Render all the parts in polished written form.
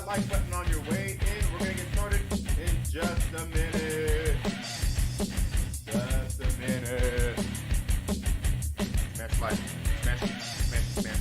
like button on your way in. We're going to get started in just a minute. Just a minute. Smash like. Smash, smash, smash.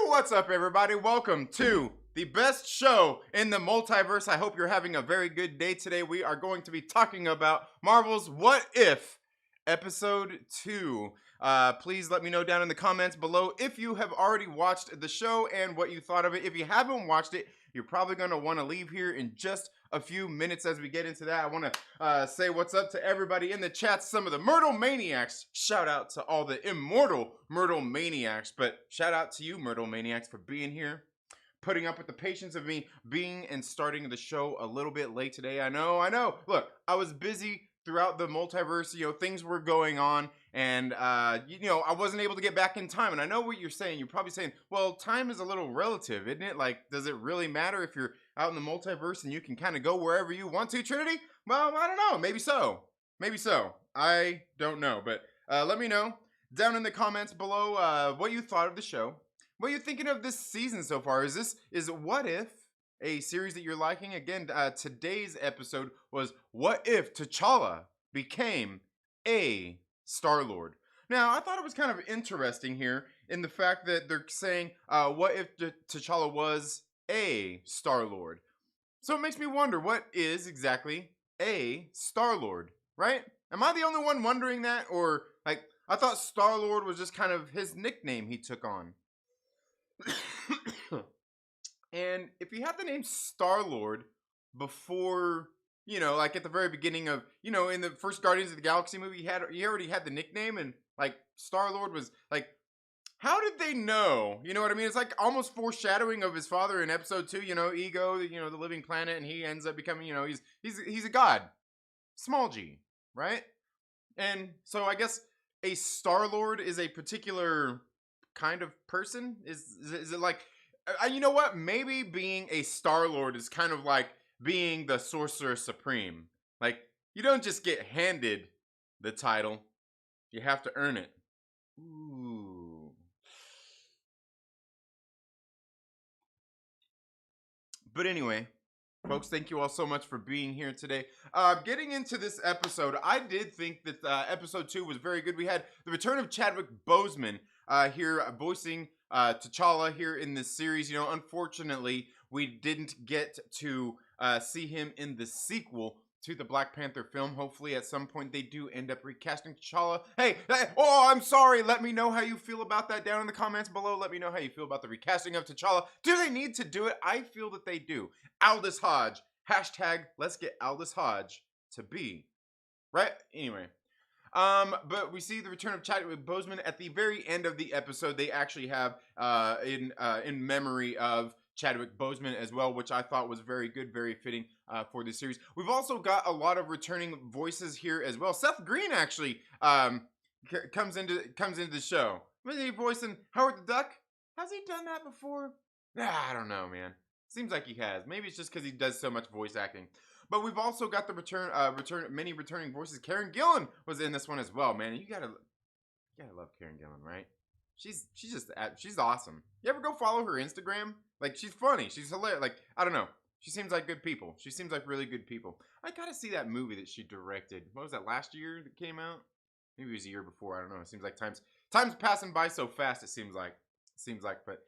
What's up, everybody? Welcome to the best show in the multiverse. I hope you're having a very good day today. We are going to be talking about Marvel's What If Episode 2. Please let me know down in the comments below if you have already watched the show and what you thought of it. If you haven't watched it, you're probably going to want to leave here in just a few minutes as we get into that. I want to say what's up to everybody in the chat. Some of the Myrtle Maniacs. Shout out to all the immortal Myrtle Maniacs. But shout out to you, Myrtle Maniacs, for being here. Putting up with the patience of me being and starting the show a little bit late today. I know. Look, I was busy throughout the multiverse. Things were going on. And, I wasn't able to get back in time. And I know what you're saying. You're probably saying, well, time is a little relative, isn't it? Like, does it really matter if you're out in the multiverse and you can kind of go wherever you want to, Trinity? Well, I don't know. Maybe so. I don't know. But let me know down in the comments below what you thought of the show. What are you thinking of this season so far? Is What If a series that you're liking? Again, today's episode was What If T'Challa became a Star-Lord. Now, I thought it was kind of interesting here in the fact that they're saying, what if T'Challa was a Star-Lord? So it makes me wonder, what is exactly a Star-Lord, right? Am I the only one wondering that? Or, like, I thought Star-Lord was just kind of his nickname he took on. And if you have the name Star-Lord before, like at the very beginning of, in the first Guardians of the Galaxy movie, he already had the nickname, and like Star-Lord was like, how did they know? You know what I mean? It's like almost foreshadowing of his father in episode 2, Ego, the living planet, and he ends up becoming, he's a god. Small G, right? And so I guess a Star-Lord is a particular kind of person? Is it like, you know what? Maybe being a Star-Lord is kind of like being the Sorcerer Supreme. Like, you don't just get handed the title. You have to earn it. Ooh. But anyway, folks, thank you all so much for being here today. Getting into this episode, I did think that episode 2 was very good. We had the return of Chadwick Boseman here voicing T'Challa here in this series. Unfortunately, we didn't get to see him in the sequel to the Black Panther film. Hopefully, at some point, they do end up recasting T'Challa. Hey, I'm sorry. Let me know how you feel about that down in the comments below. Let me know how you feel about the recasting of T'Challa. Do they need to do it? I feel that they do. Aldous Hodge. Hashtag, let's get Aldous Hodge to be. Right? Anyway. But we see the return of Chadwick Boseman at the very end of the episode. They actually have in memory of Chadwick Boseman as well, which I thought was very good, very fitting for this series. We've also got a lot of returning voices here as well. Seth Green actually comes into the show. Was he voicing Howard the Duck? Has he done that before? I don't know, man. Seems like he has. Maybe it's just because he does so much voice acting. But we've also got the many returning voices. Karen Gillan was in this one as well, man. You gotta love Karen Gillan, right? She's awesome. You ever go follow her Instagram? Like, she's funny. She's hilarious. Like, I don't know. She seems like good people. She seems like really good people. I gotta see that movie that she directed. What was that, last year that came out? Maybe it was a year before. I don't know. It seems like time's passing by so fast, it seems like. But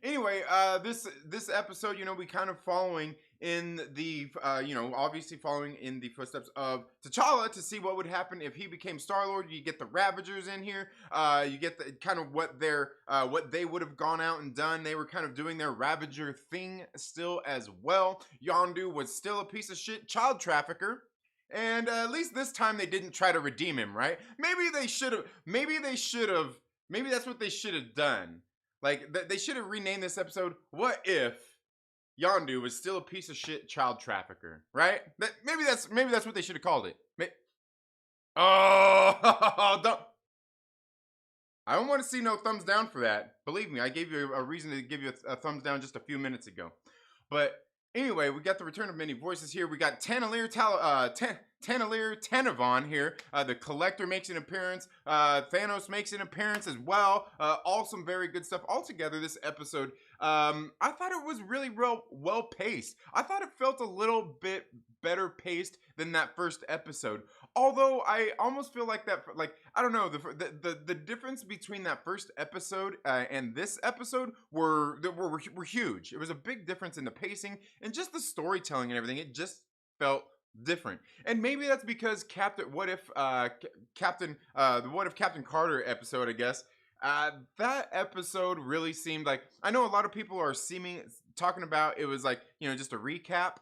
anyway, this episode, we kind of following in the, obviously following in the footsteps of T'Challa to see what would happen if he became Star-Lord. You get the Ravagers in here. You get the kind of what they would have gone out and done. They were kind of doing their Ravager thing still as well. Yondu was still a piece of shit child trafficker. And at least this time they didn't try to redeem him, right? Maybe they should have. Maybe that's what they should have done. Like, they should have renamed this episode, What If Yondu was still a piece of shit child trafficker, right? Maybe that's what they should have called it. Oh, don't. I don't want to see no thumbs down for that. Believe me, I gave you a reason to give you a thumbs down just a few minutes ago. But anyway, we got the return of many voices here. We got Taneleer Tanavon here. The Collector makes an appearance. Thanos makes an appearance as well. All some very good stuff. Altogether, this episode, I thought it was really well paced. I thought it felt a little bit better paced than that first episode. Although I almost feel like that, like, I don't know, the difference between that first episode and this episode were huge. It was a big difference in the pacing and just the storytelling and everything. It just felt different. And maybe that's because the What If Captain Carter episode, I guess, that episode really seemed like, I know a lot of people are talking about it was like, just a recap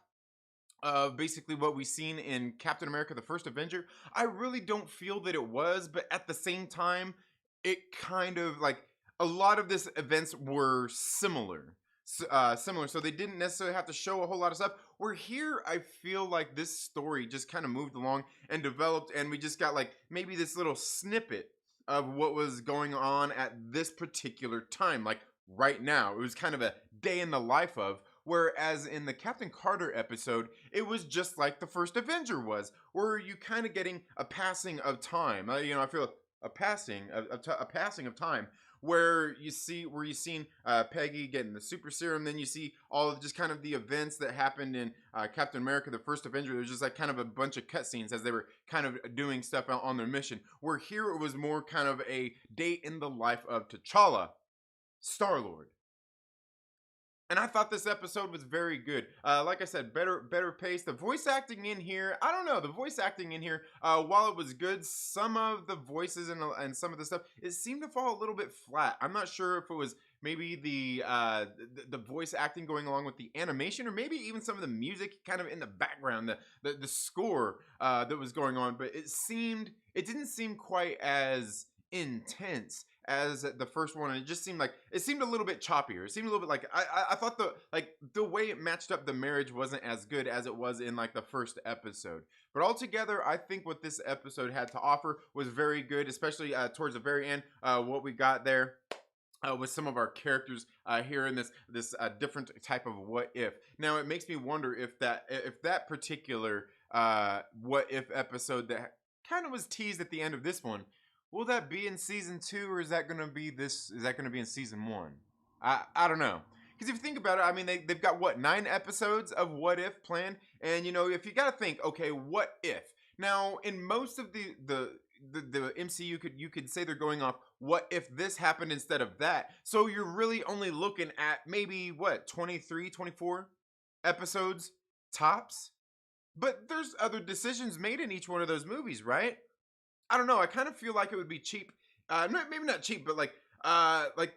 of basically what we've seen in Captain America, the First Avenger. I really don't feel that it was, but at the same time, it kind of like a lot of this events were similar. So they didn't necessarily have to show a whole lot of stuff. Where here, I feel like this story just kind of moved along and developed, and we just got like maybe this little snippet of what was going on at this particular time. Like right now, it was kind of a day in the life of. Whereas in the Captain Carter episode, it was just like the First Avenger was, where you kind of getting a passing of time. I feel a passing of time, where you've seen Peggy getting the super serum, then you see all of just kind of the events that happened in Captain America, the First Avenger. There's just like kind of a bunch of cutscenes as they were kind of doing stuff on their mission. Where here it was more kind of a day in the life of T'Challa, Star-Lord. And I thought this episode was very good. Like I said, better pace. The voice acting in here, I don't know. The voice acting in here, while it was good, some of the voices and some of the stuff, it seemed to fall a little bit flat. I'm not sure if it was maybe the voice acting going along with the animation, or maybe even some of the music kind of in the background, the score that was going on. But it didn't seem quite as intense as the first one, and it just seemed a little bit choppier. It seemed a little bit like I thought the way it matched up the marriage wasn't as good as it was in like the first episode. But altogether, I think what this episode had to offer was very good, especially towards the very end. What we got there with some of our characters here in this different type of what if. Now it makes me wonder if that particular what if episode that kind of was teased at the end of this one. Will that be in season 2, or is that gonna be in season 1? I don't know. Because if you think about it, I mean they've got what, 9 episodes of What If planned, and if you gotta think, okay, what if? Now in most of the MCU you could say they're going off what if this happened instead of that. So you're really only looking at maybe what, 23, 24 episodes tops? But there's other decisions made in each one of those movies, right? I don't know. I kind of feel like it would be cheap. Maybe not cheap, but like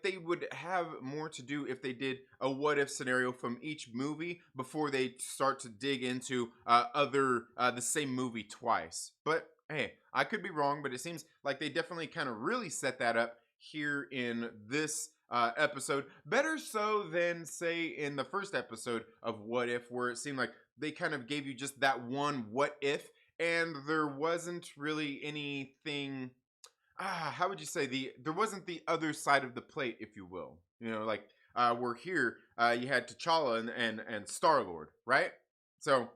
they would have more to do if they did a what if scenario from each movie before they start to dig into the same movie twice. But hey, I could be wrong, but it seems like they definitely kind of really set that up here in this episode. Better so than say in the first episode of What If, where it seemed like they kind of gave you just that one what if. And there wasn't really anything. How would you say there wasn't the other side of the plate, if you will. We're here. You had T'Challa and Star-Lord, right? So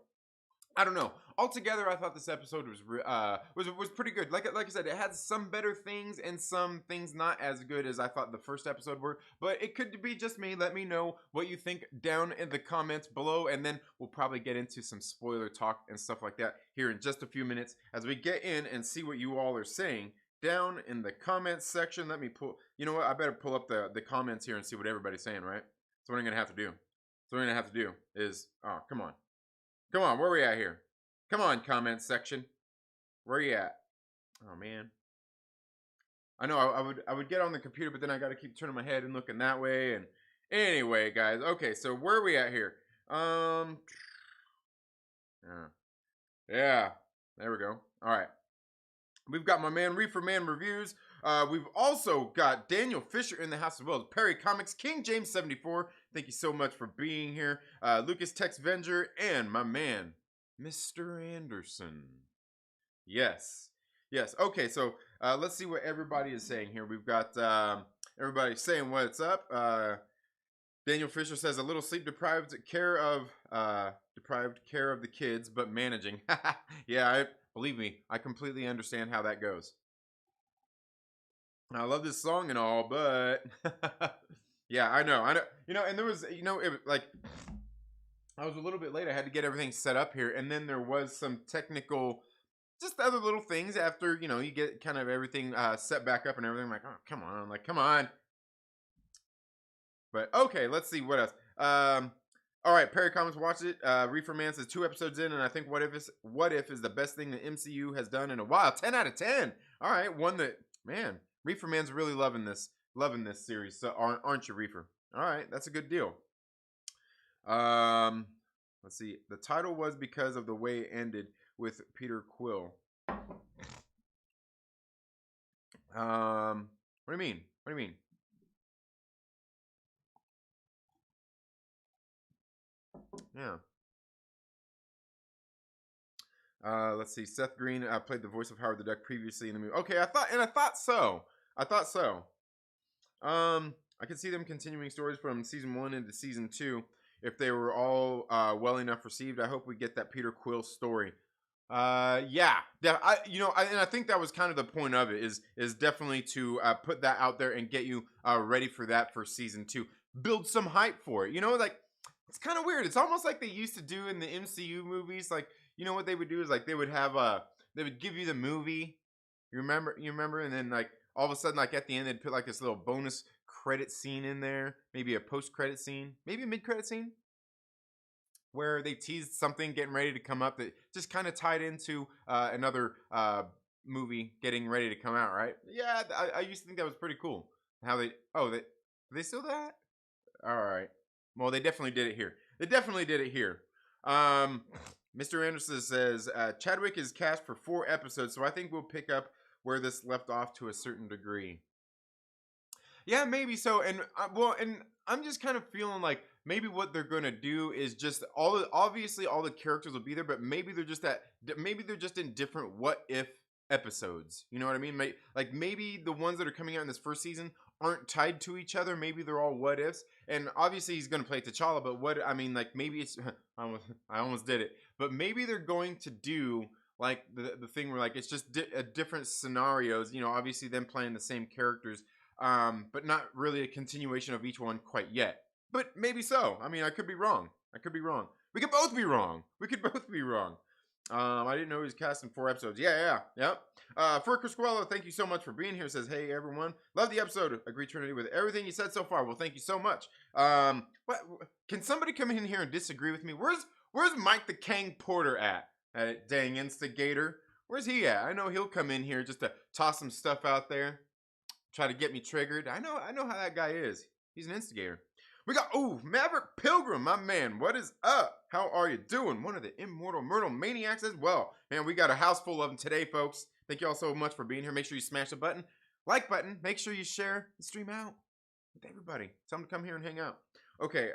I don't know. Altogether, I thought this episode was pretty good. Like I said, it had some better things and some things not as good as I thought the first episode were. But it could be just me. Let me know what you think down in the comments below, and then we'll probably get into some spoiler talk and stuff like that here in just a few minutes as we get in and see what you all are saying down in the comments section. Let me pull. You know what? I better pull up the comments here and see what everybody's saying. Right? That's what I'm gonna have to do. So what we're gonna have to do is, oh, come on. Come on, where are we at here? Come on, comment section. Where are you at? Oh man. I know I would get on the computer, but then I gotta keep turning my head and looking that way. And anyway, guys, okay, so where are we at here? Yeah. Yeah. There we go. All right. We've got my man Reefer Man Reviews. We've also got Daniel Fisher in the house as well as Perry Comics, King James 74. Thank you so much for being here. Lucas Texvenger and my man, Mr. Anderson. Yes. Yes. Okay, so let's see what everybody is saying here. We've got everybody saying what's up. Daniel Fisher says a little sleep deprived care of the kids, but managing. Yeah, believe me, I completely understand how that goes. I love this song and all, but yeah, I know. And there was, it was like I was a little bit late. I had to get everything set up here, and then there was some technical, just other little things after you get kind of everything set back up and everything. I'm like, oh, come on, come on. But okay, let's see what else. All right, Perry Comics watched it. Reefer Man says 2 episodes in, and I think What If is the best thing the MCU has done in a while. 10 out of 10. All right, one that man, Reefer Man's really loving this series. So aren't you, Reefer? All right, that's a good deal. Let's see. The title was because of the way it ended with Peter Quill. What do you mean? What do you mean? Yeah. Let's see. Seth Green played the voice of Howard the Duck previously in the movie. Okay, I thought so. I could see them continuing stories from season 1 into season 2 if they were all well enough received. I hope we get that Peter Quill story. Yeah. I think that was kind of the point of it is definitely to put that out there and get you ready for that for season 2. Build some hype for it. Like it's kind of weird. It's almost like they used to do in the MCU movies. Like, what they would do is like they would have they would give you the movie. You remember, and then like all of a sudden, like at the end, they'd put like this little bonus credit scene in there, maybe a post credit scene, maybe a mid credit scene, where they teased something getting ready to come up that just kind of tied into another movie getting ready to come out, right? Yeah, I used to think that was pretty cool. How they still do that? All right. Well, they definitely did it here. Mr. Anderson says Chadwick is cast for 4 episodes, so I think we'll pick up where this left off to a certain degree. Yeah, maybe so. And and I'm just kind of feeling like maybe what they're gonna do is just obviously all the characters will be there, but maybe they're just in different what if episodes. You know what I mean? Maybe the ones that are coming out in this first season aren't tied to each other. Maybe they're all what ifs. And obviously he's gonna play T'Challa, but maybe it's I almost did it. But maybe they're going to do like the thing where like it's just different scenarios. Obviously them playing the same characters. But not really a continuation of each one quite yet. But maybe so. I mean, I could be wrong. We could both be wrong. I didn't know he was cast in 4 episodes. Yeah. For Crisquello, thank you so much for being here. Says, hey everyone, love the episode. Agree Trinity with everything you said so far. Well, thank you so much. Can somebody come in here and disagree with me? Where's Mike the Kang Porter at? Dang instigator. Where's he at? I know he'll come in here just to toss some stuff out there. Try to get me triggered. I know how that guy is. He's an instigator. We got Maverick Pilgrim, my man. What is up? How are you doing? One of the immortal Myrtle Maniacs as well. Man, we got a house full of them today, folks. Thank you all so much for being here. Make sure you smash the like button. Make sure you share the stream out with everybody. Tell them to come here and hang out. Okay,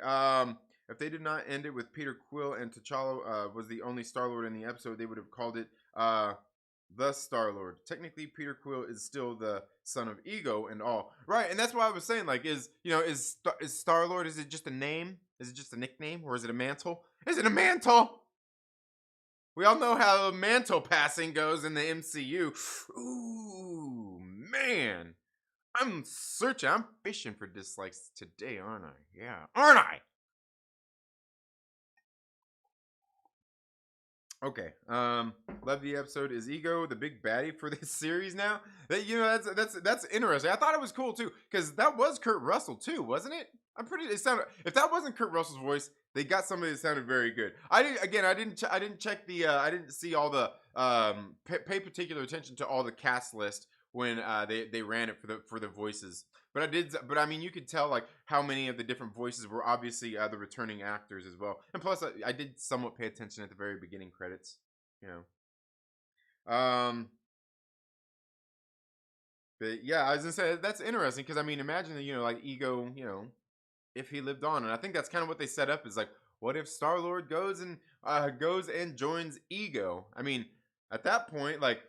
if they did not end it with Peter Quill and T'Challa was the only Star-Lord in the episode, they would have called it the Star-Lord. Technically, Peter Quill is still the son of Ego and all. Right, and that's why I was saying, like, is Star-Lord, is it just a name? Is it just a nickname? Or is it a mantle? Is it a mantle? We all know how mantle passing goes in the MCU. Ooh, man. I'm fishing for dislikes today, aren't I? Yeah, aren't I? Okay. Love the episode. Is Ego the big baddie for this series now? That that's interesting. I thought it was cool too because that was Kurt Russell too, wasn't it? I'm pretty. It sounded. If that wasn't Kurt Russell's voice, they got somebody that sounded very good. I did again. I didn't check the. I didn't see all the. Pay particular attention to all the cast list when they ran it for the voices. But I did. But I mean, you could tell like how many of the different voices were obviously the returning actors as well. And plus, I did somewhat pay attention at the very beginning credits. You know. But yeah, I was gonna say that's interesting because I mean, imagine that like Ego, if he lived on, and I think that's kind of what they set up is like, what if Star Lord goes and joins Ego? I mean, at that point, like,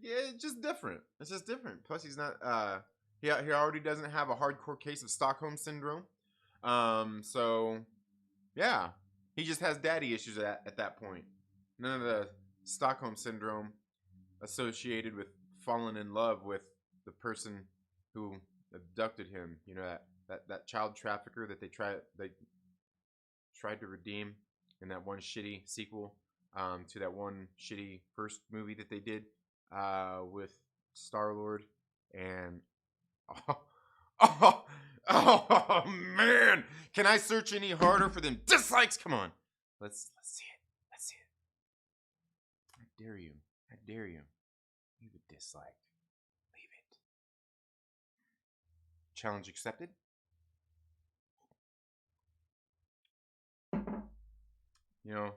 yeah, it's just different. It's just different. Plus, he's not. He already doesn't have a hardcore case of Stockholm syndrome. So yeah, he just has daddy issues at that point. None of the Stockholm syndrome associated with falling in love with the person who abducted him. That child trafficker that they tried to redeem in that one shitty sequel to that one shitty first movie that they did with Star Lord and oh, oh man, can I search any harder for them dislikes? Come on, let's see it. Let's see it. I dare you. I dare you. Leave a dislike. Leave it. Challenge accepted. You know,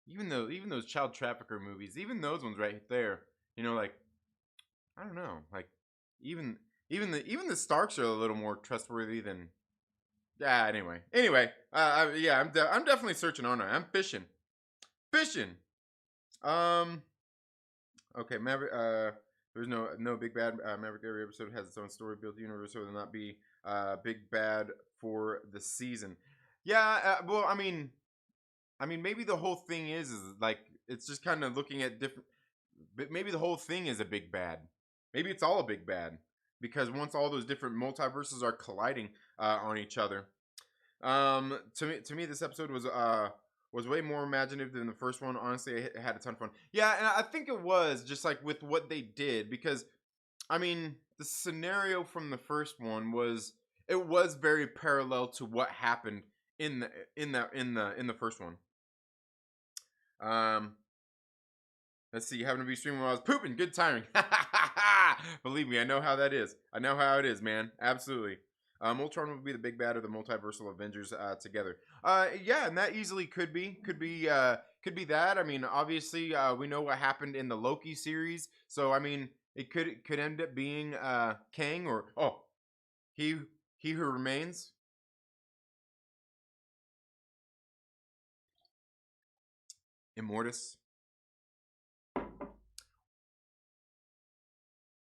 even those child trafficker movies, even those ones right there, like I don't know, like even the Starks are a little more trustworthy than. Yeah. Anyway. Yeah. I'm definitely searching on it. I'm fishing. Um. Okay. Maverick. There's no big bad. Maverick every episode has its own story built universe, so it'll not be big bad for the season. Yeah. Well, I mean, maybe the whole thing is like it's just kind of looking at different. But maybe the whole thing is a big bad. Maybe it's all a big bad because once all those different multiverses are colliding on each other. To me, this episode was way more imaginative than the first one. Honestly, I had a ton of fun. Yeah, and I think it was just like with what they did because I mean the scenario from the first one was very parallel to what happened in the first one. Um, let's see, having to be streaming while I was pooping, good timing. Believe me, I know how that is. I know how it is, man. Absolutely. Ultron would be the big bad of the multiversal Avengers together. Yeah, and that easily could be that. I mean, obviously, we know what happened in the Loki series, so I mean, it could end up being Kang or he who remains. Immortus.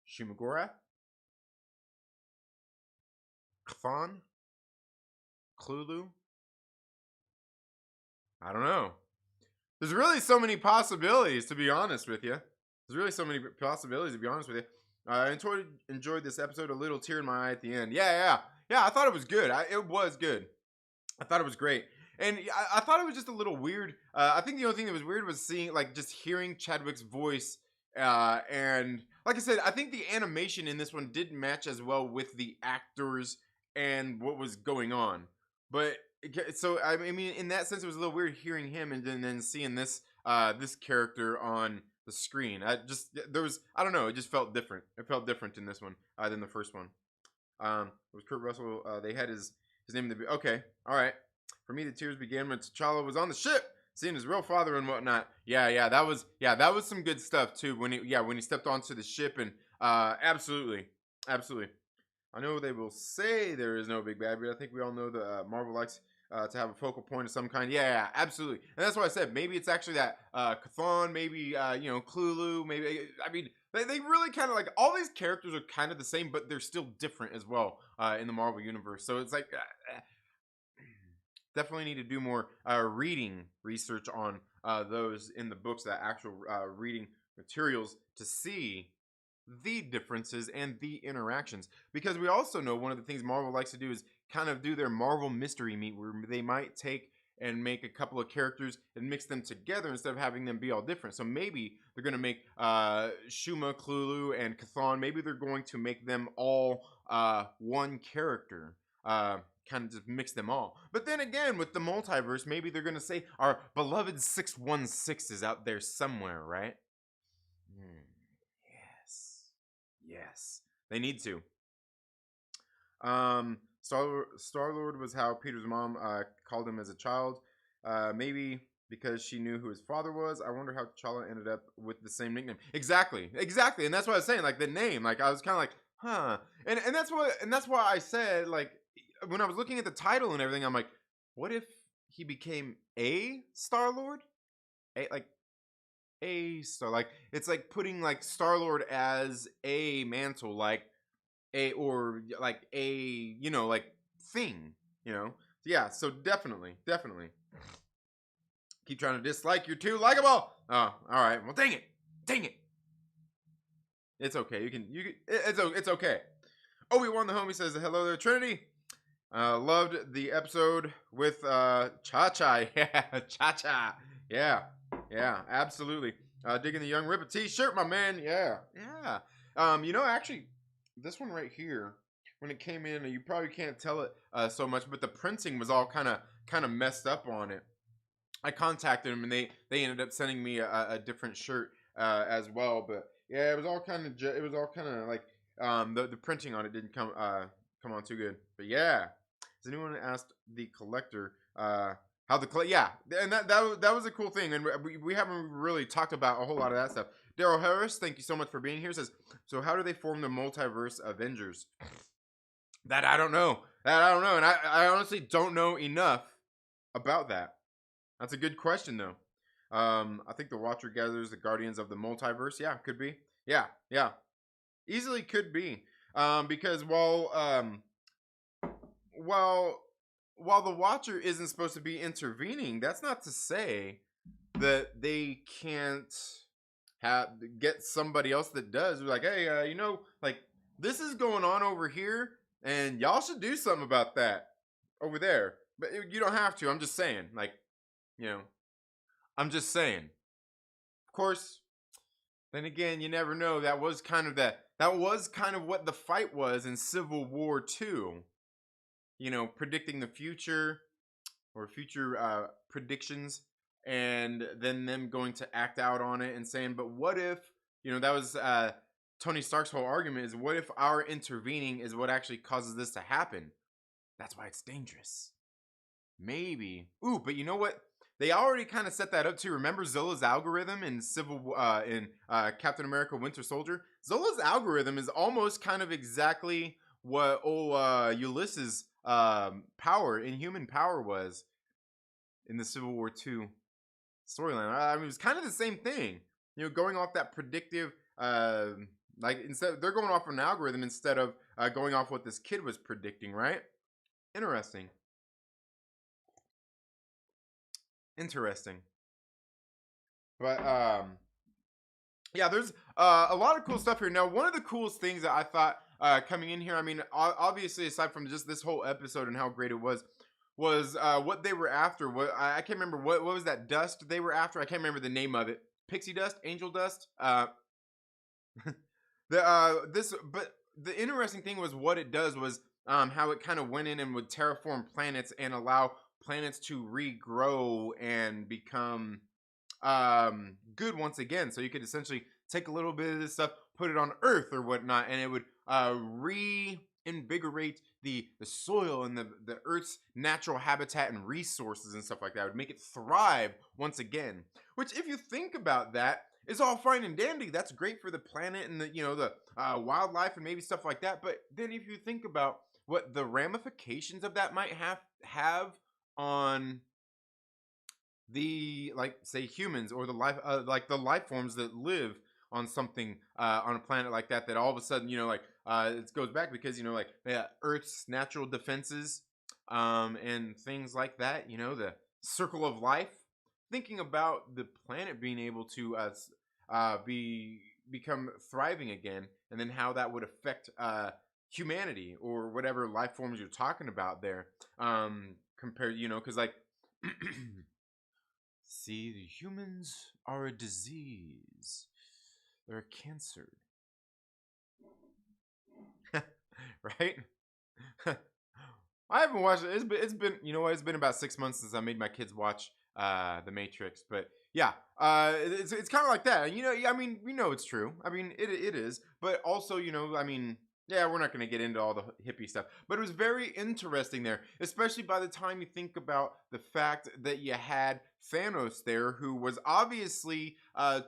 Shumagorath. Chthon. Cthulhu. I don't know. There's really so many possibilities, to be honest with you. I enjoyed this episode. A little tear in my eye at the end. Yeah. I thought it was good. It was good. I thought it was great, and I thought it was just a little weird. I think the only thing that was weird was seeing, like, just hearing Chadwick's voice. And like I said, I think the animation in this one didn't match as well with the actors and what was going on. But so I mean, in that sense, it was a little weird hearing him and then seeing this character on the screen. I don't know, it just felt different. It felt different in this one than the first one. It was Kurt Russell. They had his name in the okay. All right. For me, the tears began when T'Challa was on the ship, seeing his real father and whatnot. Yeah. That was some good stuff too. When he stepped onto the ship and absolutely. I know they will say there is no big bad, but I think we all know that Marvel likes to have a focal point of some kind. Yeah, absolutely. And that's why I said maybe it's actually that Chthon, maybe Cthulhu, maybe. I mean, they really kind of like all these characters are kind of the same, but they're still different as well in the Marvel universe. So it's like definitely need to do more reading research on those in the books, that actual reading materials to see the differences and the interactions, because we also know one of the things Marvel likes to do is kind of do their Marvel mystery meet where they might take and make a couple of characters and mix them together instead of having them be all different. So maybe they're going to make Shuma, Klulu, and Chthon. Maybe they're going to make them all one character. Kind of just mix them all. But then again, with the multiverse, maybe they're going to say our beloved 616 is out there somewhere, right? Yes. Yes. They need to. Star-Lord was how Peter's mom called him as a child. Maybe because she knew who his father was. I wonder how T'Challa ended up with the same nickname. Exactly. And that's what I was saying. Like the name. Like I was kind of like, huh. And that's why I said, like, when I was looking at the title and everything, I'm like, what if he became a Star-Lord? A Star, like it's like putting like Star-Lord as a mantle, like a like thing, Yeah, so definitely. Keep trying to dislike, you're too likable. Oh, all right. Well, dang it. It's okay. It's okay. Obi-Wan the homie says hello there, Trinity. Loved the episode with Cha-Cha. Yeah, Cha-Cha. Yeah, absolutely. Digging the Young Ripper t-shirt, my man. Yeah. Actually, this one right here, when it came in, you probably can't tell it so much, but the printing was all kind of messed up on it. I contacted them and they ended up sending me a different shirt as well. But yeah, it was all kind of like the printing on it didn't come on too good. But yeah, has anyone asked the collector how the yeah, and that was a cool thing, and we haven't really talked about a whole lot of that stuff. Daryl Harris, thank you so much for being here. Says, so how do they form the multiverse Avengers? That I don't know, and I honestly don't know enough about that. That's a good question though. I think the Watcher gathers the Guardians of the Multiverse. Yeah, could be. Yeah, easily could be. Because while the Watcher isn't supposed to be intervening, that's not to say that they can't get somebody else that does. Like, hey, like this is going on over here, and y'all should do something about that over there. But you don't have to. I'm just saying, like, I'm just saying. Of course, then again, you never know. That was kind of what the fight was in Civil War II. Predicting the future or future predictions, and then them going to act out on it and saying, but what if, that was Tony Stark's whole argument, is what if our intervening is what actually causes this to happen? That's why it's dangerous. Maybe. Ooh, but you know what? They already kind of set that up too. Remember Zola's algorithm in Captain America Winter Soldier? Zola's algorithm is almost kind of exactly what Ulysses' power, Inhuman power, was in the Civil War II storyline. I mean, it was kind of the same thing. Going off that predictive, instead they're going off an algorithm instead of going off what this kid was predicting, right? Interesting. But yeah, there's a lot of cool stuff here. Now, one of the coolest things that I thought coming in here, I mean, obviously aside from just this whole episode and how great it was what they were after. I can't remember what was that dust they were after. I can't remember the name of it. Pixie dust, angel dust. But the interesting thing was what it does was how it kind of went in and would terraform planets and allow planets to regrow and become good once again. So you could essentially take a little bit of this stuff, put it on Earth or whatnot, and it would reinvigorate the soil and the Earth's natural habitat and resources and stuff like that. It would make it thrive once again. Which, if you think about that, is all fine and dandy. That's great for the planet and the wildlife and maybe stuff like that. But then if you think about what the ramifications of that might have on the, like, say, humans or the life forms that live on something on a planet like that all of a sudden it goes back because Earth's natural defenses and things like that, the circle of life. Thinking about the planet being able to become thriving again, and then how that would affect humanity or whatever life forms you're talking about there, compared, because like See, the humans are a disease. They're a cancer. Right? I haven't watched it. It's been you know what? It's been about 6 months since I made my kids watch The Matrix. But yeah, it's kind of like that. And I mean, we know it's true. I mean, it is. But also, I mean, yeah, we're not going to get into all the hippie stuff. But it was very interesting there, especially by the time you think about the fact that you had Thanos there, who was obviously and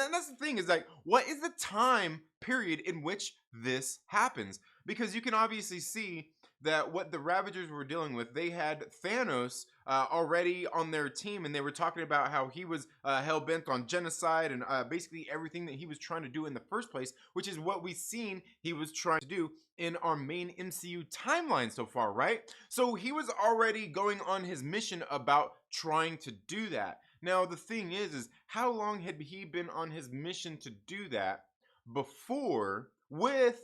then that's the thing, is like, what is the time period in which this happens? Because you can obviously see that what the Ravagers were dealing with, they had Thanos already on their team, and they were talking about how he was hell bent on genocide and basically everything that he was trying to do in the first place, which is what we've seen he was trying to do in our main MCU timeline so far, right? So he was already going on his mission about trying to do that. Now the thing is how long had he been on his mission to do that before, with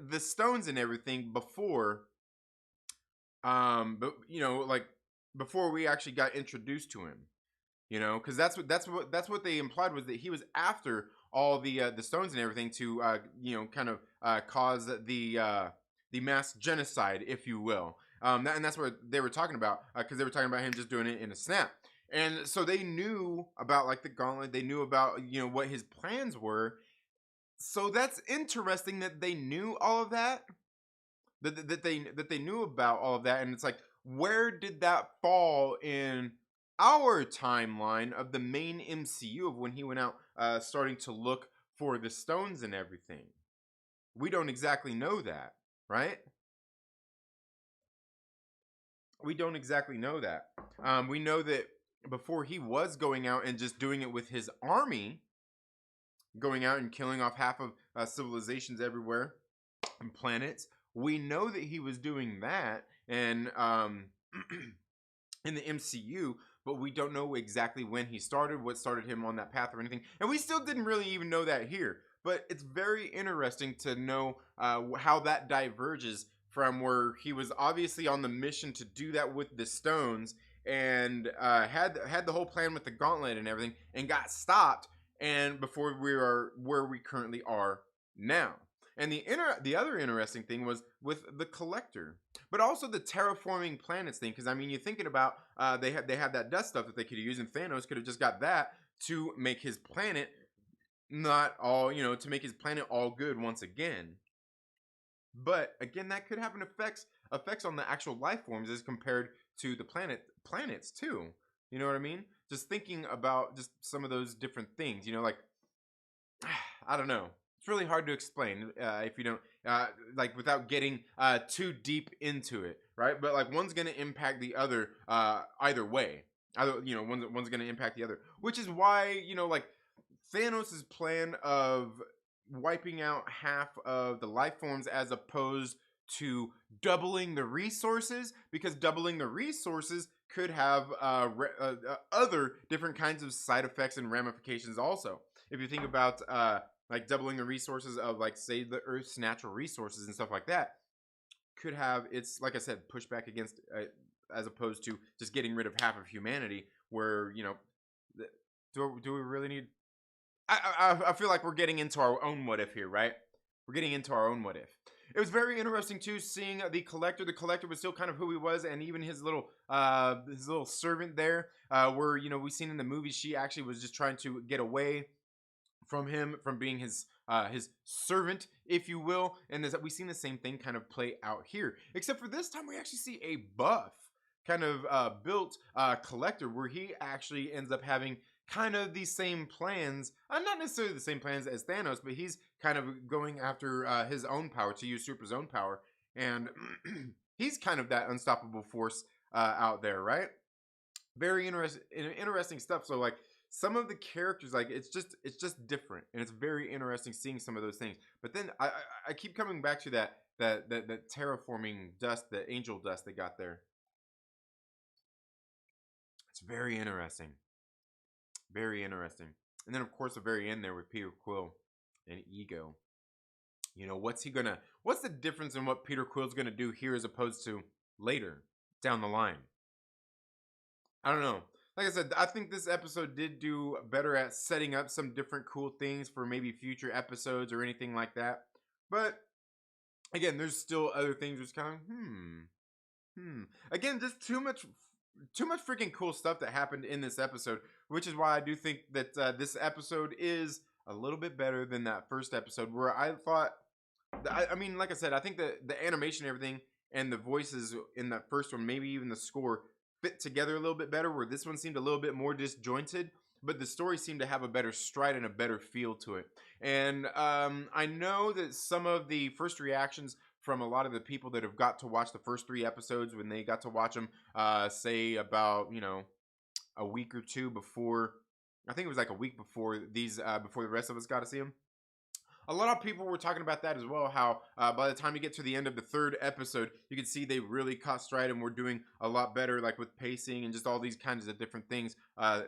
the stones and everything, before but like before we actually got introduced to him, because that's what they implied, was that he was after all the stones and everything to kind of cause the mass genocide, if you will. And that's what they were talking about, because they were talking about him just doing it in a snap. And so they knew about like the gauntlet, they knew about what his plans were. So that's interesting that they knew all of that, that they knew about all of that. And it's like, where did that fall in our timeline of the main MCU, of when he went out starting to look for the stones and everything? We don't exactly know that, right? We don't exactly know that. We know that before, he was going out and just doing it with his army, going out and killing off half of civilizations everywhere and planets. We know that he was doing that, and in the MCU, but we don't know exactly when he started, what started him on that path or anything. And we still didn't really even know that here. But it's very interesting to know how that diverges from where he was obviously on the mission to do that with the stones, and had the whole plan with the gauntlet and everything, and got stopped, and before we are where we currently are now. And the other interesting thing was with the Collector, but also the terraforming planets thing. Because I mean, you're thinking about they had that dust stuff that they could use, and Thanos could have just got that to make his planet not all to make his planet all good once again. But again, that could have an effects on the actual life forms as compared to the planets too. You know what I mean? Just thinking about just some of those different things. Like, I don't know. It's really hard to explain if you don't like, without getting too deep into it, right? But like, one's gonna impact the other either way. Either one's gonna impact the other, which is why like Thanos' plan of wiping out half of the life forms as opposed to doubling the resources, because doubling the resources could have other different kinds of side effects and ramifications also. If you think about like doubling the resources of, like, say, the Earth's natural resources and stuff like that, could have its, like I said, pushback against as opposed to just getting rid of half of humanity, where do we really need? I feel like we're getting into our own what if here, right? We're getting into our own what if. It was very interesting too, seeing the Collector. The Collector was still kind of who he was, and even his little servant there, where we've seen in the movie, she actually was just trying to get away from him, from being his servant, if you will. And we've seen the same thing kind of play out here, except for this time we actually see a buff kind of built Collector, where he actually ends up having kind of the same plans, not necessarily the same plans as Thanos, but he's kind of going after his own power, to usurp his own power, and he's kind of that unstoppable force out there, right? Very interesting stuff. So like, some of the characters, like, it's just different, and it's very interesting seeing some of those things. But then I keep coming back to that terraforming dust, the angel dust they got there. It's very interesting. Very interesting. And then, of course, the very end there with Peter Quill and Ego. What's the difference in what Peter Quill's gonna do here as opposed to later down the line? I don't know. Like I said, I think this episode did do better at setting up some different cool things for maybe future episodes or anything like that. But again, there's still other things just kind of Again, just too much freaking cool stuff that happened in this episode, which is why I do think that this episode is a little bit better than that first episode, where I thought, I mean, like I said, I think that the animation, and everything, and the voices in that first one, maybe even the score, fit together a little bit better. Where this one seemed a little bit more disjointed, but the story seemed to have a better stride and a better feel to it. And I know that some of the first reactions from a lot of the people that have got to watch the first 3 episodes, when they got to watch them, say about a week or two before. I think it was like a week before before the rest of us got to see them. A lot of people were talking about that as well, how by the time you get to the end of the 3rd episode, you can see they really caught stride and were doing a lot better, like with pacing and just all these kinds of different things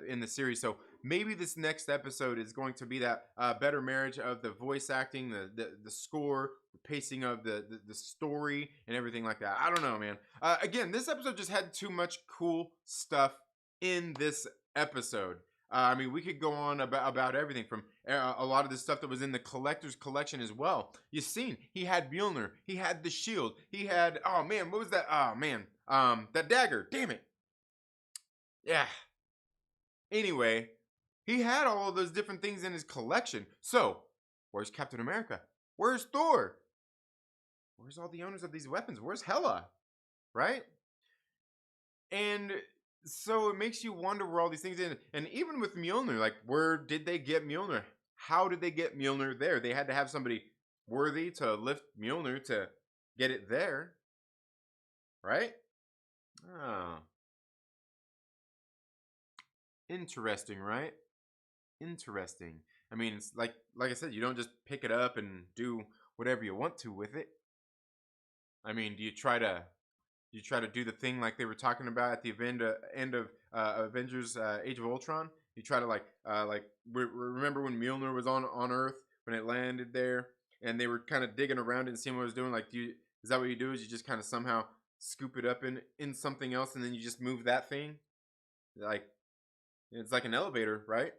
in the series. So maybe this next episode is going to be that better marriage of the voice acting, the score, the pacing of the story, and everything like that. I don't know, man. Again, this episode just had too much cool stuff in this episode. I mean, we could go on about everything from a lot of the stuff that was in the collector's collection as well. You've seen, he had Mjolnir, he had the shield, he had, oh man, what was that? Oh man, that dagger, damn it. Yeah. Anyway, he had all of those different things in his collection. So, where's Captain America? Where's Thor? Where's all the owners of these weapons? Where's Hela? Right? And so it makes you wonder where all these things in. And even with Mjolnir, like, where did they get Mjolnir? How did they get Mjolnir there? They had to have somebody worthy to lift Mjolnir to get it there, right? Oh, interesting, right? Interesting. I mean, it's like I said, you don't just pick it up and do whatever you want to with it. I mean, do you try to do the thing like they were talking about at the end of Avengers Age of Ultron? You try to remember when Mjolnir was on Earth, when it landed there, and they were kind of digging around it and seeing what it was doing. Like, is that what you do? Is you just kind of somehow scoop it up in something else, and then you just move that thing? Like, it's like an elevator, right?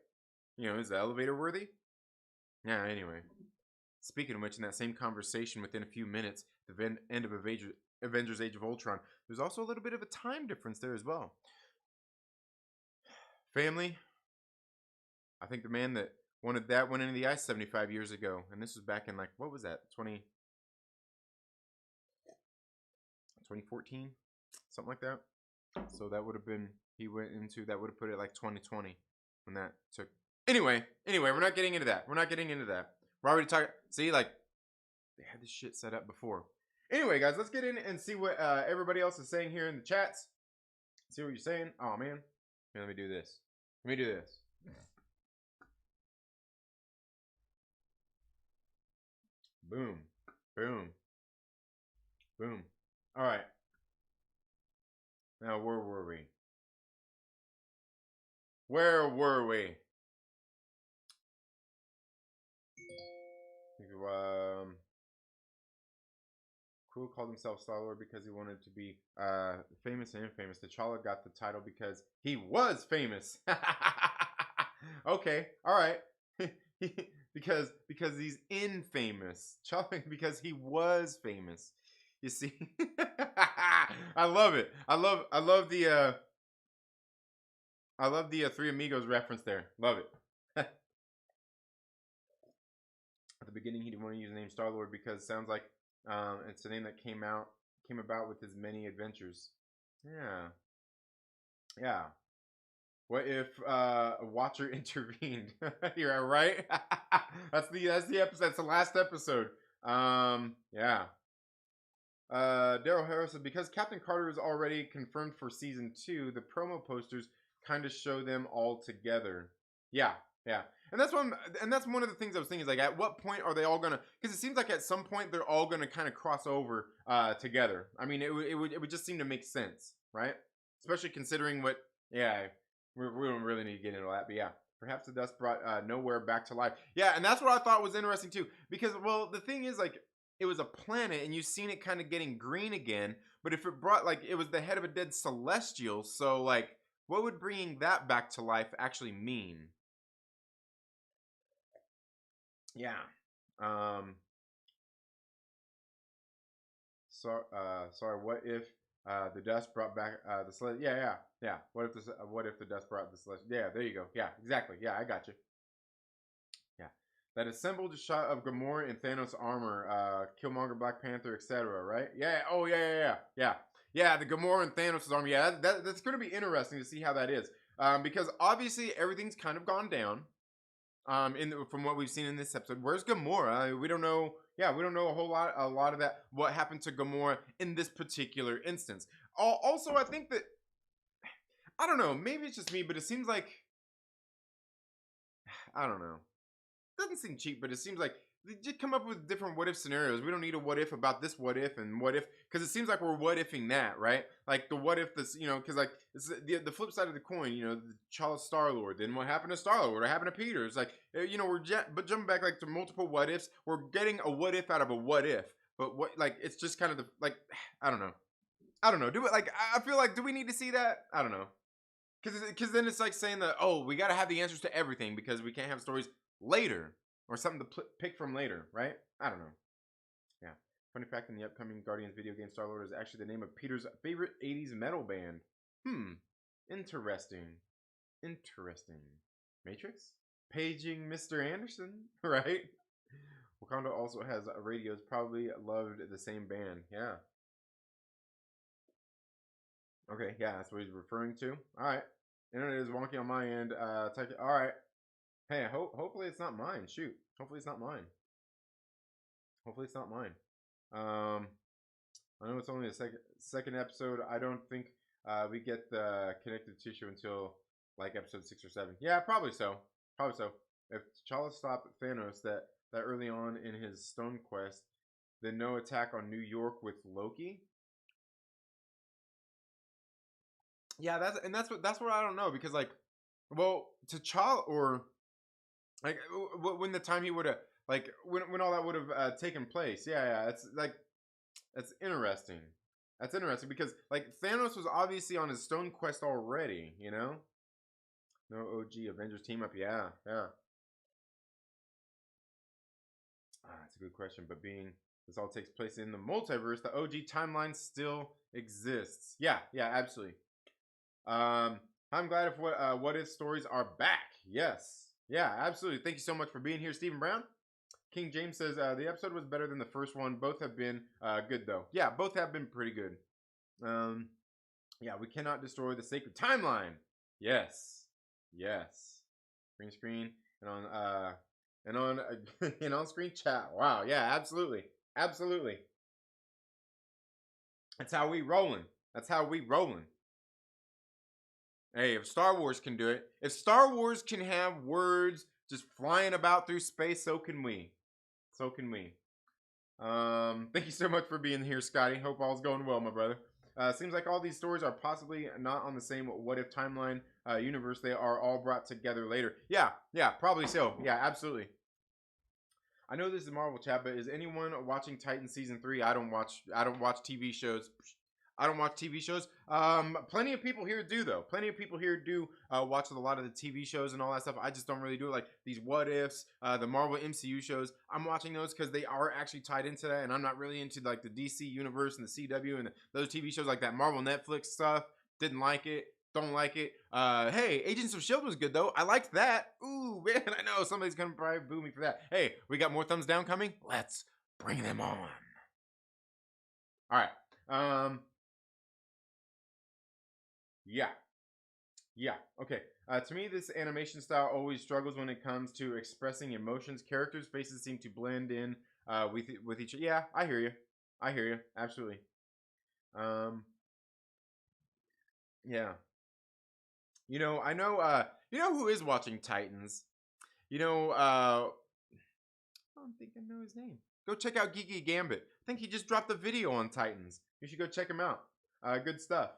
Is the elevator worthy? Yeah. Anyway, speaking of which, in that same conversation, within a few minutes, the end of Avengers Age of Ultron, there's also a little bit of a time difference there as well. Family, I think the man that wanted that went into the ice 75 years ago. And this was back in, like, what was that? 2014? Something like that. So that would have been, that would have put it like 2020 when that took. Anyway, we're not getting into that. We're already talking. See, like, they had this shit set up before. Anyway, guys, let's get in and see what everybody else is saying here in the chats. See what you're saying. Oh, man. Here, let me do this. Boom. Boom. Boom. All right. Now, where were we? Crew called himself Star-Lord because he wanted to be famous and infamous. T'Challa got the title because he was famous. Okay, all right. because he's infamous. T'Challa because he was famous. You see, I love it. I love the Three Amigos reference there. Love it. At the beginning, he didn't want to use the name Star-Lord because it sounds like it's a name that came about with his many adventures. Yeah. What if a watcher intervened? You're right. That's the episode. That's the last episode. Yeah. Daryl Harris said, because Captain Carter is already confirmed for season 2, the promo posters kind of show them all together. Yeah. And that's one of the things I was thinking is, like, at what point are they all gonna? Because it seems like at some point they're all gonna kind of cross over together. I mean, it would just seem to make sense, right? Especially considering what. Yeah, we don't really need to get into that, but yeah. Perhaps the dust brought Nowhere back to life. Yeah, and that's what I thought was interesting too. Because, well, the thing is, like, it was a planet, and you've seen it kind of getting green again. But if it brought, like, it was the head of a dead celestial, so, like, what would bringing that back to life actually mean? Yeah. Sorry. What if the dust brought back the sled? Yeah. What if the dust brought the sled? Yeah, there you go. Yeah, exactly. Yeah, I got you. Yeah. That assembled shot of Gamora in Thanos armor, Killmonger, Black Panther, etc. Right? Yeah. Oh yeah. Yeah, the Gamora and Thanos armor. Yeah, that's going to be interesting to see how that is. Because obviously everything's kind of gone down. From what we've seen in this episode, where's Gamora? We don't know. Yeah, we don't know a lot of that. What happened to Gamora in this particular instance? Also, I think that I don't know. Maybe it's just me, but it seems like I don't know. It doesn't seem cheap, but it seems like they just come up with different what if scenarios. We don't need a what if about this what if and what if because it seems like we're what ifing that, right? Like the what if this, because like it's the flip side of the coin, the child Star Lord. Then what happened to Star Lord? What happened to Peter? It's like but jumping back like to multiple what ifs. We're getting a what if out of a what if, but what like it's just kind of the like I don't know. I don't know. Do it like I feel like do we need to see that? I don't know. Because then it's like saying that we got to have the answers to everything because we can't have stories later or something to pick from later, right? I don't know. Yeah. Funny fact: in the upcoming Guardians video game, Star Lord is actually the name of Peter's favorite '80s metal band. Interesting. Interesting. Matrix? Paging Mr. Anderson, right? Wakanda also has radios. Probably loved the same band. Yeah. Okay. Yeah, that's what he's referring to. All right. Internet is wonky on my end. All right. Hey, hopefully it's not mine. Shoot. Hopefully it's not mine. Hopefully it's not mine. I know it's only the second episode. I don't think we get the connective tissue until like episode 6 or 7. Yeah, probably so. Probably so. If T'Challa stopped Thanos that early on in his Stone Quest, then no attack on New York with Loki. Yeah, that's what I don't know because like, well, T'Challa or like when the time he would have like when all that would have taken place. Yeah, it's like that's interesting. That's interesting because like Thanos was obviously on his Stone Quest already, you know. No OG Avengers team up, yeah. That's a good question, but being this all takes place in the multiverse, the OG timeline still exists. Yeah, absolutely. I'm glad if what if stories are back. Yes, yeah, absolutely. Thank you so much for being here, Stephen Brown. King James says the episode was better than the first one. Both have been good though. Yeah, both have been pretty good. Yeah, we cannot destroy the sacred timeline. Yes. Green screen and on and on screen chat. Wow. Yeah, absolutely. That's how we rolling. Hey, if Star Wars can do it, if Star Wars can have words just flying about through space, so can we. Thank you so much for being here, Scotty. Hope all's going well, my brother. Seems like all these stories are possibly not on the same what if timeline universe. They are all brought together later. Yeah, probably so. Yeah, absolutely. I know this is Marvel chat, but is anyone watching Titan season 3? I don't watch TV shows. Plenty of people here do though. Plenty of people here do watch a lot of the TV shows and all that stuff. I just don't really do it. Like these what ifs, the Marvel MCU shows. I'm watching those because they are actually tied into that, and I'm not really into like the DC universe and the CW and those TV shows like that Marvel Netflix stuff. Didn't like it. Don't like it. Hey, Agents of S.H.I.E.L.D. was good though. I liked that. Ooh, man, I know somebody's gonna probably boo me for that. Hey, we got more thumbs down coming. Let's bring them on. All right. Yeah. Okay. To me, this animation style always struggles when it comes to expressing emotions. Characters' faces seem to blend in with each. Yeah, I hear you. Absolutely. Yeah. I know. You know who is watching Titans? I don't think I know his name. Go check out Geeky Gambit. I think he just dropped a video on Titans. You should go check him out. Good stuff.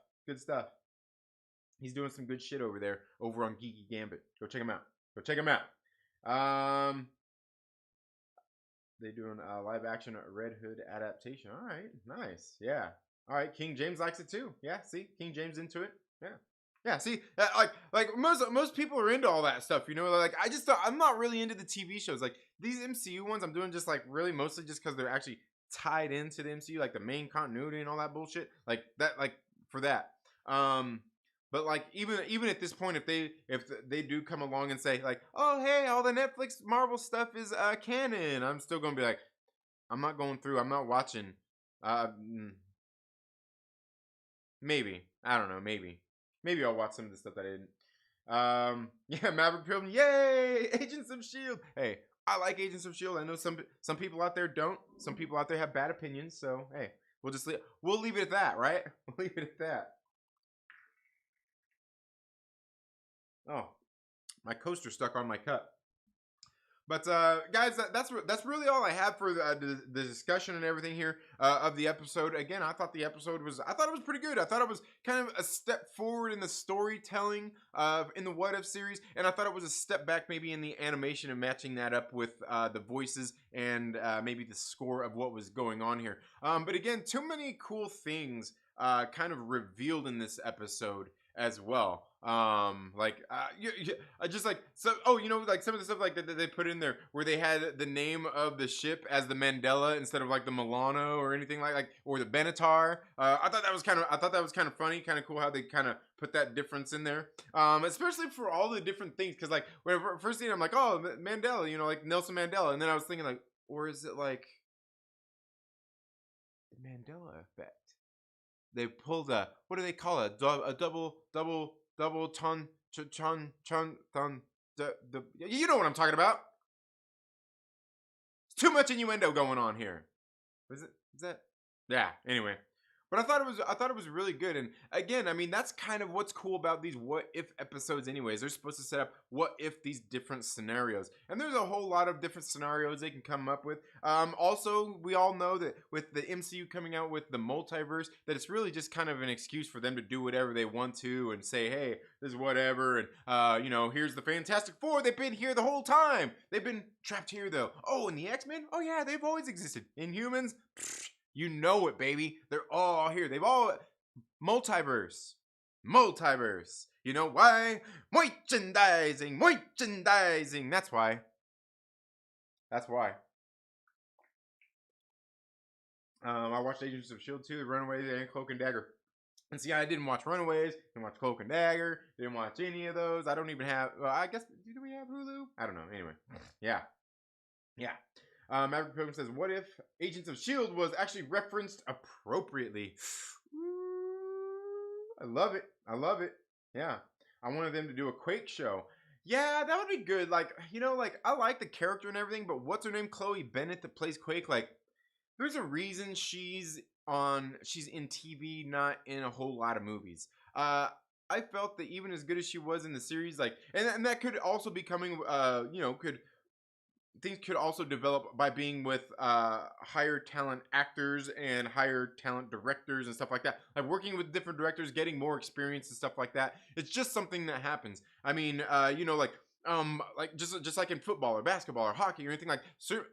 He's doing some good shit over there, over on Geeky Gambit. Go check him out. They doing a live action Red Hood adaptation. All right, nice. Yeah. All right, King James likes it too. Yeah, see, King James into it. Yeah. Yeah, see, like most people are into all that stuff, you know. Like I'm not really into the TV shows. Like these MCU ones, I'm doing just like really mostly just because they're actually tied into the MCU, like the main continuity and all that bullshit. Like that, like for that. Um, but like even at this point, if they do come along and say like, oh hey, all the Netflix Marvel stuff is canon, I'm still gonna be like, I'm not going through. I'm not watching. Maybe. I don't know. Maybe I'll watch some of the stuff that I didn't. Yeah, Maverick Pilgrim. Yay! Agents of Shield. Hey, I like Agents of Shield. I know some people out there don't. Some people out there have bad opinions. So hey, we'll leave it at that, right? We'll leave it at that. Oh, my coaster stuck on my cup. But guys, that's really all I have for the discussion and everything here of the episode. Again, I thought it was pretty good. I thought it was kind of a step forward in the storytelling in the What If series, and I thought it was a step back maybe in the animation and matching that up with the voices and maybe the score of what was going on here. But again, too many cool things kind of revealed in this episode as well. I just like so. Oh, you know, like some of the stuff like that they put in there where they had the name of the ship as the Mandela instead of like the Milano or anything like or the Benatar. I thought that was kind of funny, kind of cool how they kind of put that difference in there. Especially for all the different things, because like when I first seen it, I'm like, oh, Mandela, you know, like Nelson Mandela, and then I was thinking like, or is it like the Mandela effect? They pulled a, what do they call it? A double ton ton. You know what I'm talking about. It's too much innuendo going on here. Is it? Is that? Yeah. Anyway, but I thought it was really good. And again, I mean, that's kind of what's cool about these what if episodes anyways. They're supposed to set up what if these different scenarios. And there's a whole lot of different scenarios they can come up with. Also, we all know that with the MCU coming out with the multiverse, that it's really just kind of an excuse for them to do whatever they want to and say, hey, this is whatever. And, you know, here's the Fantastic Four. They've been here the whole time. They've been trapped here, though. Oh, and the X-Men? Oh, yeah, they've always existed. Inhumans? You know it, baby. They're all here. They've all multiverse. You know why? Merchandising. That's why. I watched Agents of Shield 2, The Runaways, and Cloak and Dagger. And see, I didn't watch Runaways, didn't watch Cloak and Dagger, didn't watch any of those. I don't even have. I guess do we have Hulu? I don't know. Anyway, yeah. Maverick Pilgrim says, "What if Agents of Shield was actually referenced appropriately?" I love it. Yeah, I wanted them to do a Quake show. Yeah, that would be good. Like, you know, like I like the character and everything, but what's her name? Chloe Bennett that plays Quake. Like, there's a reason she's in TV, not in a whole lot of movies. I felt that even as good as she was in the series, like, and that could also be coming, you know, things could also develop by being with higher talent actors and higher talent directors and stuff like that. Like working with different directors, getting more experience and stuff like that. It's just something that happens. I mean, you know, like just like in football or basketball or hockey or anything,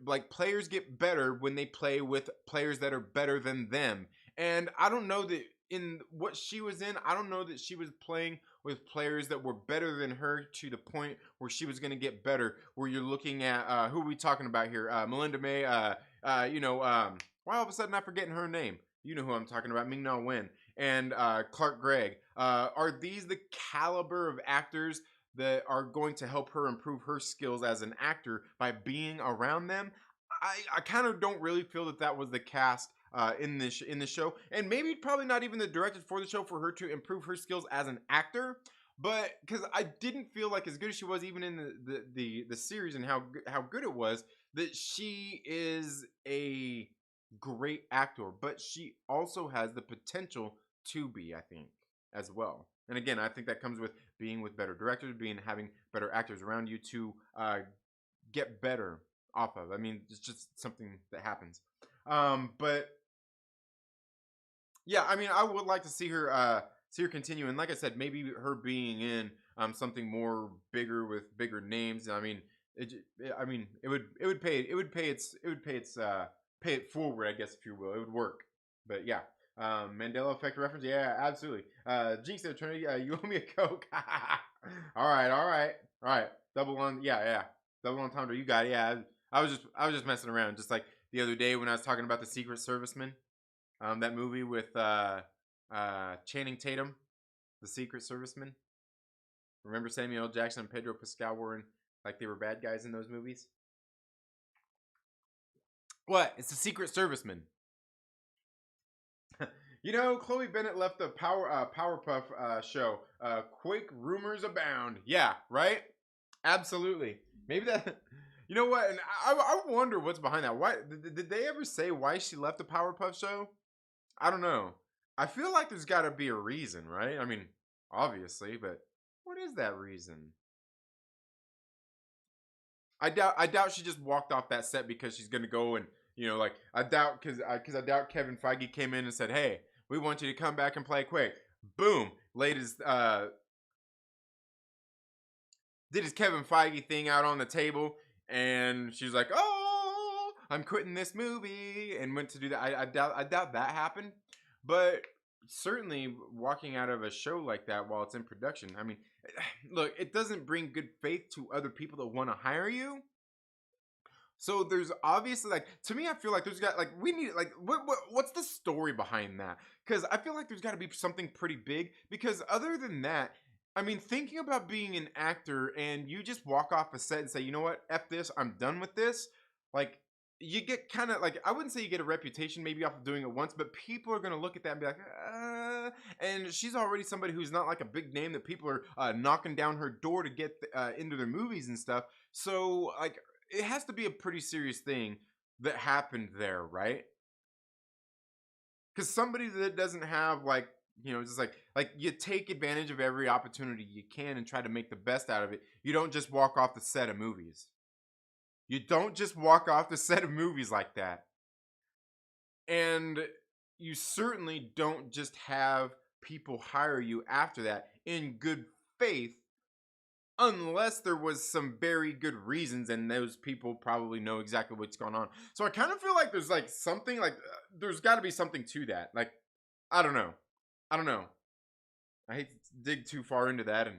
like players get better when they play with players that are better than them. And I don't know that in what she was in, I don't know that she was playing with players that were better than her to the point where she was going to get better. Where you're looking at who are we talking about here? Melinda May. You know, why all of a sudden I'm forgetting her name? You know who I'm talking about, Ming Na Wen and Clark Gregg. Are these the caliber of actors that are going to help her improve her skills as an actor by being around them? I kind of don't really feel that was the cast in this show, and maybe probably not even the director for the show for her to improve her skills as an actor. But because I didn't feel like as good as she was even in the series and how good it was, that she is a great actor, but she also has the potential to be, I think, as well. And again, I think that comes with being with better directors, having better actors around you to get better off of. I mean, it's just something that happens. But yeah, I mean, I would like to see her continue, and like I said, maybe her being in something more bigger with bigger names. I mean, it would pay it forward, I guess, if you will. It would work. But yeah, Mandela effect reference. Yeah, absolutely. Jinx said, Trinity, you owe me a Coke. All right, all right, all right. Double on, yeah. Double entendre. You got it. Yeah, I was just messing around. Just like the other day when I was talking about the Secret Serviceman, that movie with Channing Tatum, the Secret Serviceman. Remember Samuel L. Jackson and Pedro Pascal were in, like they were bad guys in those movies? What? It's the Secret Serviceman. You know, Chloe Bennett left the Powerpuff show. Quick rumors abound. Yeah, right? Absolutely. Maybe that. You know what? And I wonder what's behind that. Why did they ever say why she left the Powerpuff show? I don't know. I feel like there's got to be a reason, right? I mean, obviously, but what is that reason? I doubt she just walked off that set because she's gonna go and like I doubt because I doubt Kevin Feige came in and said, hey, we want you to come back and play quick. Boom, did his Kevin Feige thing out on the table, and she's like, oh, I'm quitting this movie, and went to do that. I doubt that happened, but certainly walking out of a show like that while it's in production, I mean, look, it doesn't bring good faith to other people that want to hire you. So there's obviously, like, to me, I feel like there's got, like, we need, like, what's the story behind that? Because I feel like there's got to be something pretty big, because other than that, I mean, thinking about being an actor and you just walk off a set and say, you know what, F this, I'm done with this, like, you get kind of, like, I wouldn't say you get a reputation maybe off of doing it once, but people are going to look at that and be like, and she's already somebody who's not like a big name that people are knocking down her door to get into their movies and stuff. So, like, it has to be a pretty serious thing that happened there, right? Because somebody that doesn't have, like, just like you take advantage of every opportunity you can and try to make the best out of it. You don't just walk off the set of movies. You don't just walk off the set of movies like that. And you certainly don't just have people hire you after that in good faith, unless there was some very good reasons and those people probably know exactly what's going on. So I kind of feel like there's like something, like there's got to be something to that. Like, I don't know. I hate to dig too far into that and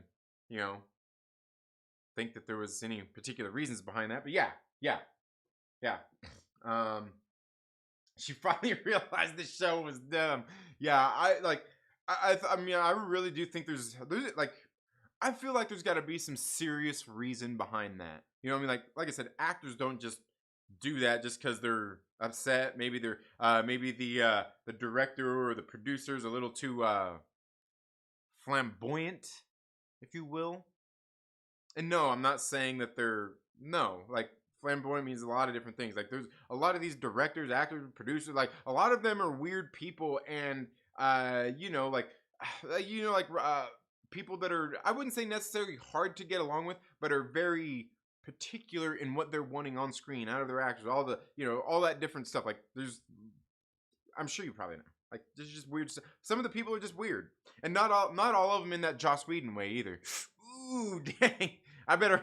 think that there was any particular reasons behind that, but yeah. She finally realized the show was dumb. Yeah, I mean, I really do think there's like, I feel like there's got to be some serious reason behind that. You know what I mean? Like I said, actors don't just do that just because they're upset. Maybe they're maybe the director or the producers a little too flamboyant, if you will. And no, I'm not saying that like, flamboyant means a lot of different things. Like, there's a lot of these directors, actors, producers, like a lot of them are weird people, and people that are, I wouldn't say necessarily hard to get along with, but are very particular in what they're wanting on screen out of their actors, all the all that different stuff. Like, I'm sure you probably know, like, there's just weird stuff. Some of the people are just weird, and not all of them in that Joss Whedon way either. Ooh, dang. I better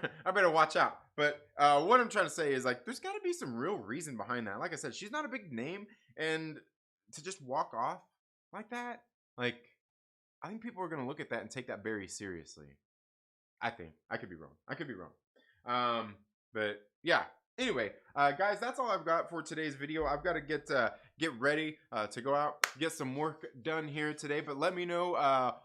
watch out. But what I'm trying to say is, like, there's got to be some real reason behind that. Like I said, she's not a big name, and to just walk off like that, like, I think people are going to look at that and take that very seriously. I think. I could be wrong. But yeah. Anyway, guys, that's all I've got for today's video. I've got to get ready to go out, get some work done here today. But let me know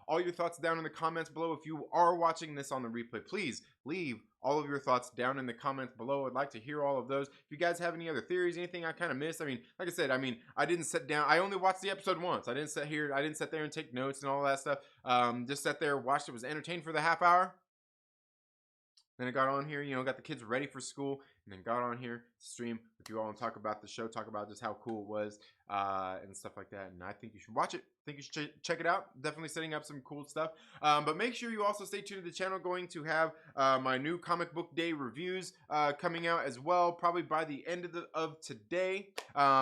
all your thoughts down in the comments below. If you are watching this on the replay, please leave all of your thoughts down in the comments below. I'd like to hear all of those. If you guys have any other theories, anything I kind of missed, I mean, like I said, I didn't sit down. I only watched the episode once. I didn't sit there and take notes and all that stuff. Just sat there, watched it, was entertained for the half hour. Then I got on here, got the kids ready for school, and then got on here to stream with you all and talk about the show, talk about just how cool it was, and stuff like that. And I think you should watch it. I think you should check it out. Definitely setting up some cool stuff. But make sure you also stay tuned to the channel. Going to have my new comic book day reviews coming out as well, probably by the end of today.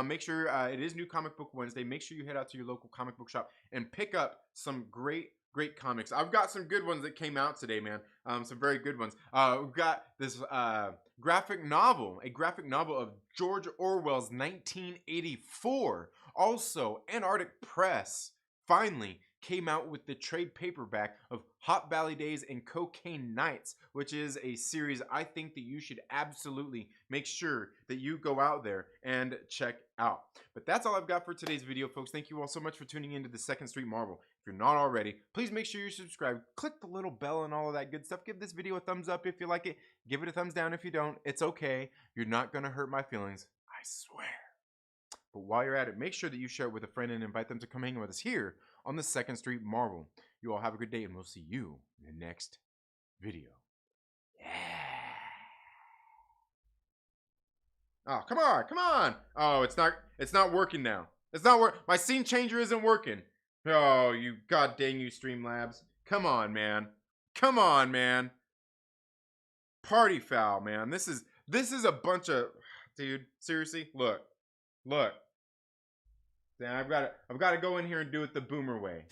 Make sure it is New Comic Book Wednesday. Make sure you head out to your local comic book shop and pick up some great comics. I've got some good ones that came out today, man. Some very good ones. We've got this graphic novel of George Orwell's 1984 Also, Antarctic Press finally came out with the trade paperback of Hot Valley Days and Cocaine Nights, which is a series I think that you should absolutely make sure that you go out there and check out. But that's all I've got for today's video, folks. Thank you all so much for tuning into the Second Street Marvel. If you're not already, please make sure you're subscribed. Click the little bell and all of that good stuff. Give this video a thumbs up if you like it. Give it a thumbs down if you don't. It's okay. You're not going to hurt my feelings. I swear. But while you're at it, make sure that you share it with a friend and invite them to come hang with us here on the Second Street Marvel. You all have a good day, and we'll see you in the next video. Yeah. Oh, come on. Oh, it's not working now. It's not work. My scene changer isn't working. Oh, you god dang you, Streamlabs. Come on, man. Party foul, man. This is a bunch of, dude, seriously? Look. Then I've got to go in here and do it the boomer way.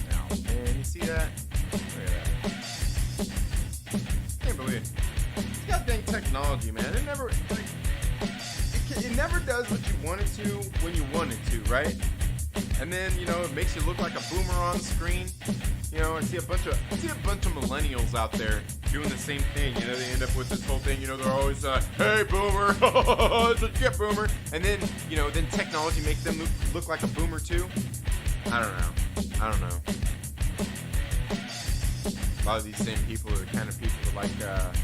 Oh man, you see that? Look at that. Can't believe it. Goddamn technology, man. It never does what you want it to when you want it to, right? And then, you know, it makes you look like a boomer on screen. You know, I see a bunch of millennials out there doing the same thing. You know, they end up with this whole thing, you know, they're always hey boomer, get boomer. And then, you know, then technology makes them look like a boomer too. I don't know. A lot of these same people are the kind of people that like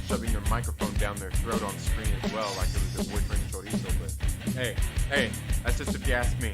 shoving their microphone down their throat on screen as well, like it was their boyfriend chorizo. But hey, that's just if you ask me.